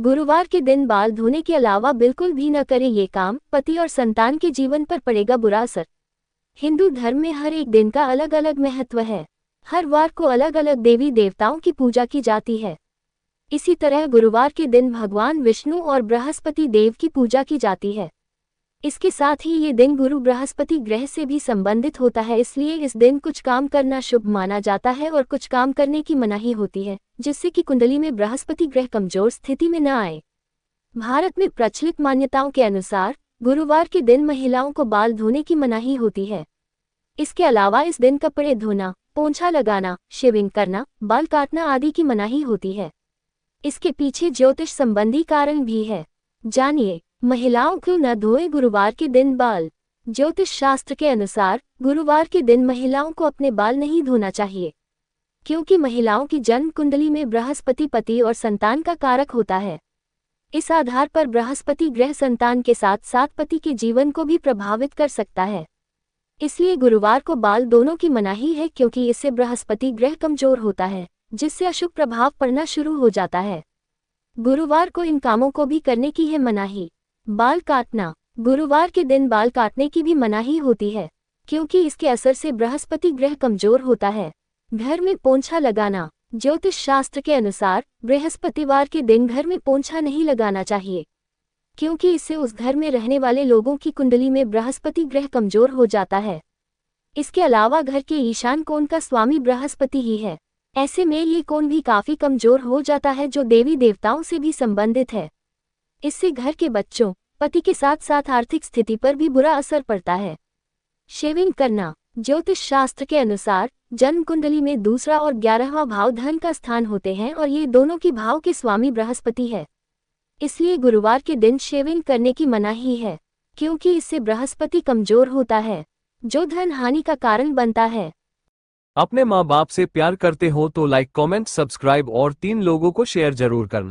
गुरुवार के दिन बाल धोने के अलावा बिल्कुल भी न करें ये काम, पति और संतान के जीवन पर पड़ेगा बुरा असर। हिंदू धर्म में हर एक दिन का अलग अलग महत्व है। हर वार को अलग अलग देवी देवताओं की पूजा की जाती है। इसी तरह गुरुवार के दिन भगवान विष्णु और बृहस्पति देव की पूजा की जाती है। इसके साथ ही ये दिन गुरु बृहस्पति ग्रह से भी संबंधित होता है, इसलिए इस दिन कुछ काम करना शुभ माना जाता है और कुछ काम करने की मनाही होती है, जिससे कि कुंडली में बृहस्पति ग्रह कमजोर स्थिति में न आए। भारत में प्रचलित मान्यताओं के अनुसार गुरुवार के दिन महिलाओं को बाल धोने की मनाही होती है। इसके अलावा इस दिन कपड़े धोना, पोंछा लगाना, शेविंग करना, बाल काटना आदि की मनाही होती है। इसके पीछे ज्योतिष संबंधी कारण भी है। जानिए, महिलाओं क्यों न धोए गुरुवार के दिन बाल। ज्योतिष शास्त्र के अनुसार गुरुवार के दिन महिलाओं को अपने बाल नहीं धोना चाहिए, क्योंकि महिलाओं की जन्म कुंडली में बृहस्पति पति और संतान का कारक होता है। इस आधार पर बृहस्पति ग्रह संतान के साथ साथ पति के जीवन को भी प्रभावित कर सकता है। इसलिए गुरुवार को बाल दोनों की मनाही है, क्योंकि इससे बृहस्पति ग्रह कमजोर होता है, जिससे अशुभ प्रभाव पड़ना शुरू हो जाता है। गुरुवार को इन कामों को भी करने की है मनाही। बाल काटना, गुरुवार के दिन बाल काटने की भी मनाही होती है, क्योंकि इसके असर से बृहस्पति ग्रह कमजोर होता है। घर में पोंछा लगाना, ज्योतिष शास्त्र के अनुसार बृहस्पतिवार के दिन घर में पोंछा नहीं लगाना चाहिए, क्योंकि इससे उस घर में रहने वाले लोगों की कुंडली में बृहस्पति ग्रह कमजोर हो जाता है। इसके अलावा घर के ईशान कोण का स्वामी बृहस्पति ही है। ऐसे में ये कोण भी काफी कमजोर हो जाता है, जो देवी देवताओं से भी संबंधित है। इससे घर के बच्चों, पति के साथ साथ आर्थिक स्थिति पर भी बुरा असर पड़ता है। शेविंग करना, ज्योतिष शास्त्र के अनुसार जन्म कुंडली में दूसरा और 11वां भाव धन का स्थान होते हैं और ये दोनों की भाव के स्वामी बृहस्पति है। इसलिए गुरुवार के दिन शेविंग करने की मनाही है, क्योंकि इससे बृहस्पति कमजोर होता है, जो धन हानि का कारण बनता है। अपने माँ बाप से प्यार करते हो तो लाइक, कमेंट, सब्सक्राइब और 3 लोगों को शेयर जरूर करना।